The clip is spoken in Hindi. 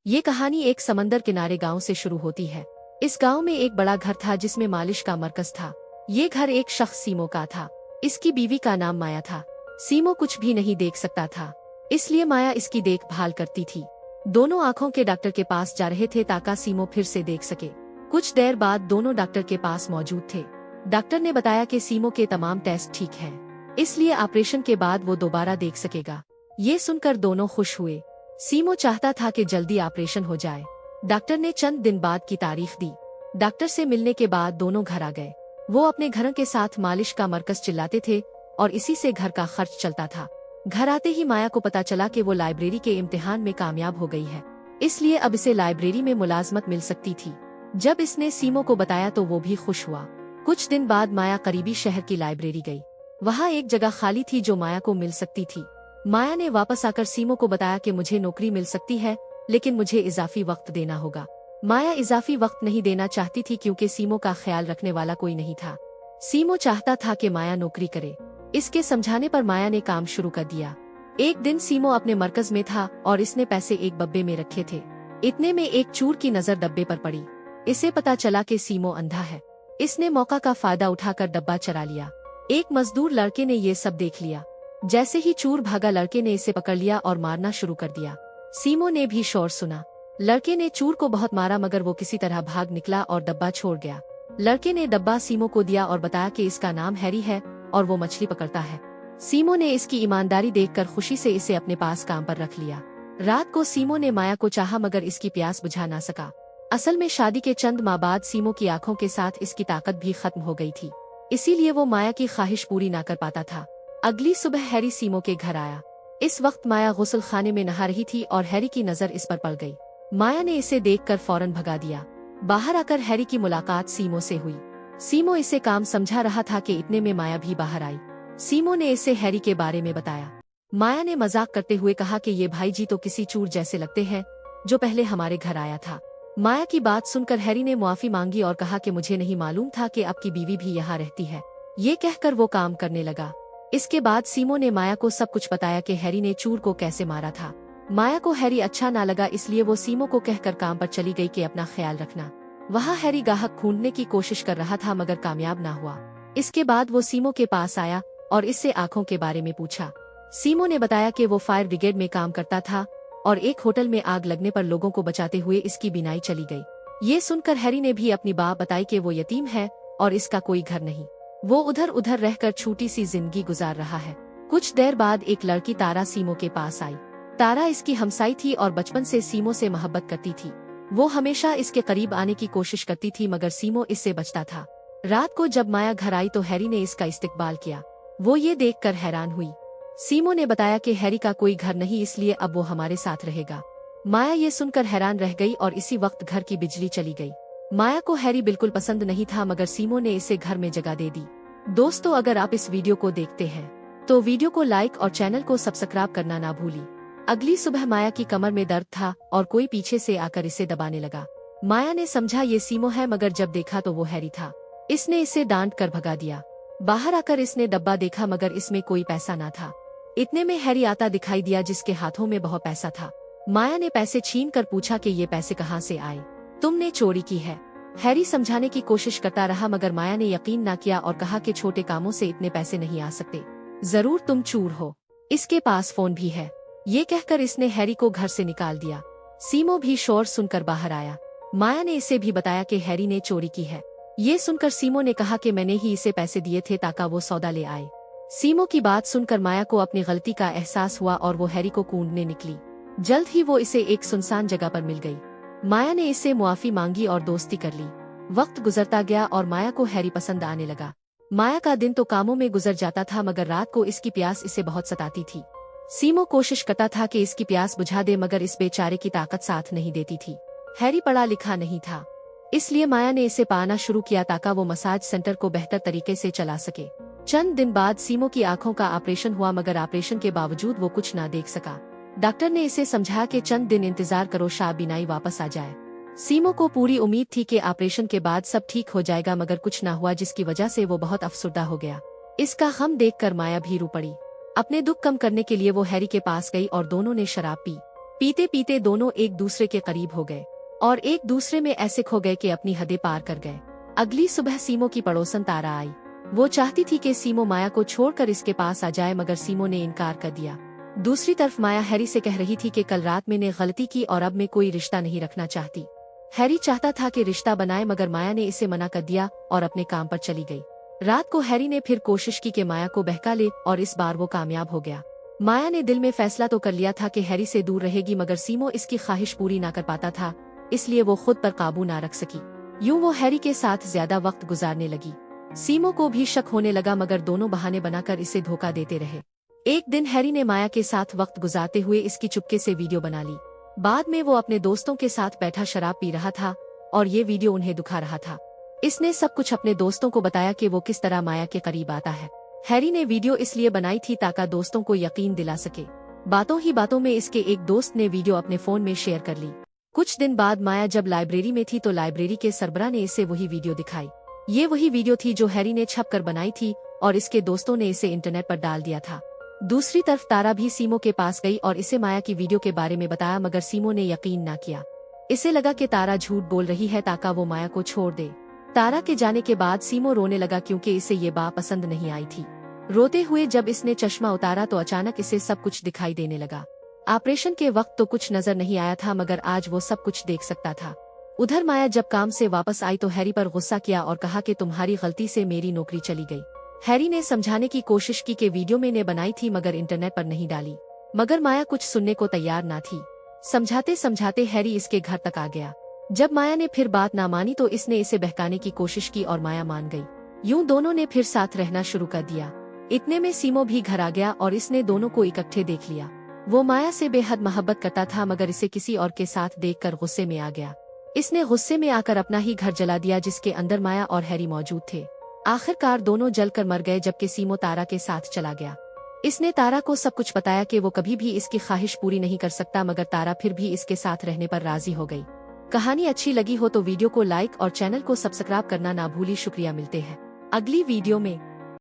ये कहानी एक समंदर किनारे गांव से शुरू होती है। इस गांव में एक बड़ा घर था जिसमें मालिश का मरकज था। ये घर एक शख्स सीमो का था। इसकी बीवी का नाम माया था। सीमो कुछ भी नहीं देख सकता था, इसलिए माया इसकी देखभाल करती थी। दोनों आंखों के डॉक्टर के पास जा रहे थे ताकि सीमो फिर से देख सके। कुछ देर बाद दोनों डॉक्टर के पास मौजूद थे। डॉक्टर ने बताया कि सीमो के तमाम टेस्ट ठीक हैं, इसलिए ऑपरेशन के बाद वो दोबारा देख सकेगा। ये सुनकर दोनों खुश हुए। सीमो चाहता था कि जल्दी ऑपरेशन हो जाए। डॉक्टर ने चंद दिन बाद की तारीख दी। डॉक्टर से मिलने के बाद दोनों घर आ गए। वो अपने घरों के साथ मालिश का मरकज चिल्लाते थे और इसी से घर का खर्च चलता था। घर आते ही माया को पता चला कि वो लाइब्रेरी के इम्तिहान में कामयाब हो गई है, इसलिए अब इसे लाइब्रेरी में मुलाजमत मिल सकती थी। जब इसने सीमो को बताया तो वो भी खुश हुआ। कुछ दिन बाद माया करीबी शहर की लाइब्रेरी गई। वहाँ एक जगह खाली थी जो माया को मिल सकती थी। माया ने वापस आकर सीमो को बताया कि मुझे नौकरी मिल सकती है, लेकिन मुझे इजाफी वक्त देना होगा। माया इजाफी वक्त नहीं देना चाहती थी क्योंकि सीमो का ख्याल रखने वाला कोई नहीं था। सीमो चाहता था कि माया नौकरी करे। इसके समझाने पर माया ने काम शुरू कर दिया। एक दिन सीमो अपने मरकज में था और इसने पैसे एक डब्बे में रखे थे। इतने में एक चूर की नजर डब्बे पर पड़ी। इसे पता चला कि सीमो अंधा है। इसने मौका का फायदा उठाकर डब्बा चरा लिया। एक मजदूर लड़के ने ये सब देख लिया। जैसे ही चूर भागा, लड़के ने इसे पकड़ लिया और मारना शुरू कर दिया। सीमो ने भी शोर सुना। लड़के ने चूर को बहुत मारा मगर वो किसी तरह भाग निकला और डब्बा छोड़ गया। लड़के ने डब्बा सीमो को दिया और बताया कि इसका नाम हैरी है और वो मछली पकड़ता है। सीमो ने इसकी ईमानदारी देखकर खुशी से इसे अपने पास काम पर रख लिया। रात को सीमो ने माया को चाहा मगर इसकी प्यास बुझा ना सका। असल में शादी के चंद माह बाद सीमो की आंखों के साथ इसकी ताकत भी खत्म हो गई थी, इसीलिए वो माया की ख्वाहिश पूरी ना कर पाता था। अगली सुबह हैरी सीमो के घर आया। इस वक्त माया गुस्ल खाने में नहा रही थी और हैरी की नजर इस पर पड़ गई। माया ने इसे देखकर फौरन भगा दिया। बाहर आकर हैरी की मुलाकात सीमो से हुई। सीमो इसे काम समझा रहा था कि इतने में माया भी बाहर आई। सीमो ने इसे हैरी के बारे में बताया। माया ने मजाक करते हुए कहा कि ये भाई जी तो किसी चूर जैसे लगते हैं जो पहले हमारे घर आया था। माया की बात सुनकर हैरी ने मुआफी मांगी और कहा कि मुझे नहीं मालूम था कि आपकी बीवी भी यहाँ रहती है। ये कहकर वो काम करने लगा। इसके बाद सीमो ने माया को सब कुछ बताया कि हैरी ने चूर को कैसे मारा था। माया को हैरी अच्छा ना लगा, इसलिए वो सीमो को कहकर काम पर चली गई कि अपना ख्याल रखना। वहाँ हैरी गाहक ढूंढने की कोशिश कर रहा था मगर कामयाब ना हुआ। इसके बाद वो सीमो के पास आया और इससे आंखों के बारे में पूछा। सीमो ने बताया कि वो फायर ब्रिगेड में काम करता था और एक होटल में आग लगने पर लोगों को बचाते हुए इसकी बीनाई चली गई। ये सुनकर हैरी ने भी अपनी बात बताई कि वो यतीम है और इसका कोई घर नहीं। वो उधर उधर रहकर छोटी सी जिंदगी गुजार रहा है। कुछ देर बाद एक लड़की तारा सीमो के पास आई। तारा इसकी हमसाई थी और बचपन से सीमो से मोहब्बत करती थी। वो हमेशा इसके करीब आने की कोशिश करती थी मगर सीमो इससे बचता था। रात को जब माया घर आई तो हैरी ने इसका इस्तकबाल किया। वो ये देखकर हैरान हुई। सीमो ने बताया कि हैरी का कोई घर नहीं, इसलिए अब वो हमारे साथ रहेगा। माया ये सुनकर हैरान रह गई और इसी वक्त घर की बिजली चली गई। माया को हैरी बिल्कुल पसंद नहीं था मगर सीमो ने इसे घर में जगह दे दी। दोस्तों, अगर आप इस वीडियो को देखते हैं तो वीडियो को लाइक और चैनल को सब्सक्राइब करना ना भूलिए। अगली सुबह माया की कमर में दर्द था और कोई पीछे से आकर इसे दबाने लगा। माया ने समझा ये सीमो है मगर जब देखा तो वो हैरी था। इसने इसे डांट कर भगा दिया। बाहर आकर इसने डब्बा देखा मगर इसमें कोई पैसा ना था। इतने में हैरी आता दिखाई दिया जिसके हाथों में बहुत पैसा था। माया ने पैसे छीन कर पूछा कि ये पैसे कहाँ से आए, तुमने चोरी की है। हैरी समझाने की कोशिश करता रहा मगर माया ने यकीन ना किया और कहा कि छोटे कामों से इतने पैसे नहीं आ सकते, जरूर तुम चूर हो, इसके पास फोन भी है। ये कहकर इसने हैरी को घर से निकाल दिया। सीमो भी शोर सुनकर बाहर आया। माया ने इसे भी बताया कि हैरी ने चोरी की है। ये सुनकर सीमो ने कहा कि मैंने ही इसे पैसे दिए थे ताकि वो सौदा ले आए। सीमो की बात सुनकर माया को अपनी गलती का एहसास हुआ और वो हैरी को ढूंढने निकली। जल्द ही वो इसे एक सुनसान जगह पर मिल गई। माया ने इससे मुआफी मांगी और दोस्ती कर ली। वक्त गुजरता गया और माया को हैरी पसंद आने लगा। माया का दिन तो कामों में गुजर जाता था मगर रात को इसकी प्यास इसे बहुत सताती थी। सीमो कोशिश करता था कि इसकी प्यास बुझा दे मगर इस बेचारे की ताकत साथ नहीं देती थी। हैरी पढ़ा लिखा नहीं था, इसलिए माया ने इसे पाना शुरू किया ताकि वो मसाज सेंटर को बेहतर तरीके से चला सके। चंद दिन बाद सीमो की आंखों का ऑपरेशन हुआ मगर ऑपरेशन के बावजूद वो कुछ ना देख सका। डॉक्टर ने इसे समझाया कि चंद दिन इंतजार करो, शायद बीनाई वापस आ जाए। सीमो को पूरी उम्मीद थी कि ऑपरेशन के बाद सब ठीक हो जाएगा मगर कुछ ना हुआ, जिसकी वजह से वो बहुत अफसुर्दा हो गया। इसका गम देखकर माया भी रो पड़ी। अपने दुख कम करने के लिए वो हैरी के पास गई और दोनों ने शराब पी। पीते पीते दोनों एक दूसरे के करीब हो गए और एक दूसरे में ऐसे खो गए कि अपनी हदें पार कर गए। अगली सुबह सीमो की पड़ोसन तारा आई। वो चाहती थी कि सीमो माया को छोड़कर इसके पास आ जाए, मगर सीमो ने इनकार कर दिया। दूसरी तरफ माया हैरी से कह रही थी कि कल रात मैंने गलती की और अब मैं कोई रिश्ता नहीं रखना चाहती। हैरी चाहता था कि रिश्ता बनाए, मगर माया ने इसे मना कर दिया और अपने काम पर चली गई। रात को हैरी ने फिर कोशिश की कि माया को बहका ले और इस बार वो कामयाब हो गया। माया ने दिल में फैसला तो कर लिया था कि हैरी से दूर रहेगी, मगर सीमो इसकी ख्वाहिश पूरी ना कर पाता था, इसलिए वो खुद पर काबू ना रख सकी। यूं वो हैरी के साथ ज्यादा वक्त गुजारने लगी। सीमो को भी शक होने लगा, मगर दोनों बहाने बनाकर इसे धोखा देते रहे। एक दिन हैरी ने माया के साथ वक्त गुजारते हुए इसकी चुपके से वीडियो बना ली। बाद में वो अपने दोस्तों के साथ बैठा शराब पी रहा था और ये वीडियो उन्हें दुखा रहा था। इसने सब कुछ अपने दोस्तों को बताया कि वो किस तरह माया के करीब आता है। हैरी ने वीडियो इसलिए बनाई थी ताकि दोस्तों को यकीन दिला सके। बातों ही बातों में इसके एक दोस्त ने वीडियो अपने फोन में शेयर कर ली। कुछ दिन बाद माया जब लाइब्रेरी में थी तो लाइब्रेरी के सरबराह ने इसे वही वीडियो दिखाई। ये वही वीडियो थी जो हैरी ने छप कर बनाई थी और इसके दोस्तों ने इसे इंटरनेट पर डाल दिया था। दूसरी तरफ तारा भी सीमो के पास गई और इसे माया की वीडियो के बारे में बताया, मगर सीमो ने यकीन ना किया। इसे लगा कि तारा झूठ बोल रही है ताकि वो माया को छोड़ दे। तारा के जाने के बाद सीमो रोने लगा क्योंकि इसे ये बात पसंद नहीं आई थी। रोते हुए जब इसने चश्मा उतारा तो अचानक इसे सब कुछ दिखाई देने लगा। ऑपरेशन के वक्त तो कुछ नजर नहीं आया था, मगर आज वो सब कुछ देख सकता था। उधर माया जब काम से वापस आई तो हैरी पर गुस्सा किया और कहा कि तुम्हारी गलती से मेरी नौकरी चली गई। हैरी ने समझाने की कोशिश की कि वीडियो मैंने बनाई थी मगर इंटरनेट पर नहीं डाली, मगर माया कुछ सुनने को तैयार ना थी। समझाते समझाते हैरी इसके घर तक आ गया। जब माया ने फिर बात ना मानी तो इसने इसे बहकाने की कोशिश की और माया मान गई। यूं दोनों ने फिर साथ रहना शुरू कर दिया। इतने में सीमो भी घर आ गया और इसने दोनों को इकट्ठे देख लिया। वो माया से बेहद मोहब्बत करता था, मगर इसे किसी और के साथ देखकर गुस्से में आ गया। इसने गुस्से में आकर अपना ही घर जला दिया जिसके अंदर माया और हैरी मौजूद थे। आखिरकार दोनों जलकर मर गए, जबकि सीमो तारा के साथ चला गया। इसने तारा को सब कुछ बताया कि वो कभी भी इसकी ख्वाहिश पूरी नहीं कर सकता, मगर तारा फिर भी इसके साथ रहने पर राजी हो गई। कहानी अच्छी लगी हो तो वीडियो को लाइक और चैनल को सब्सक्राइब करना ना भूली। शुक्रिया, मिलते हैं अगली वीडियो में।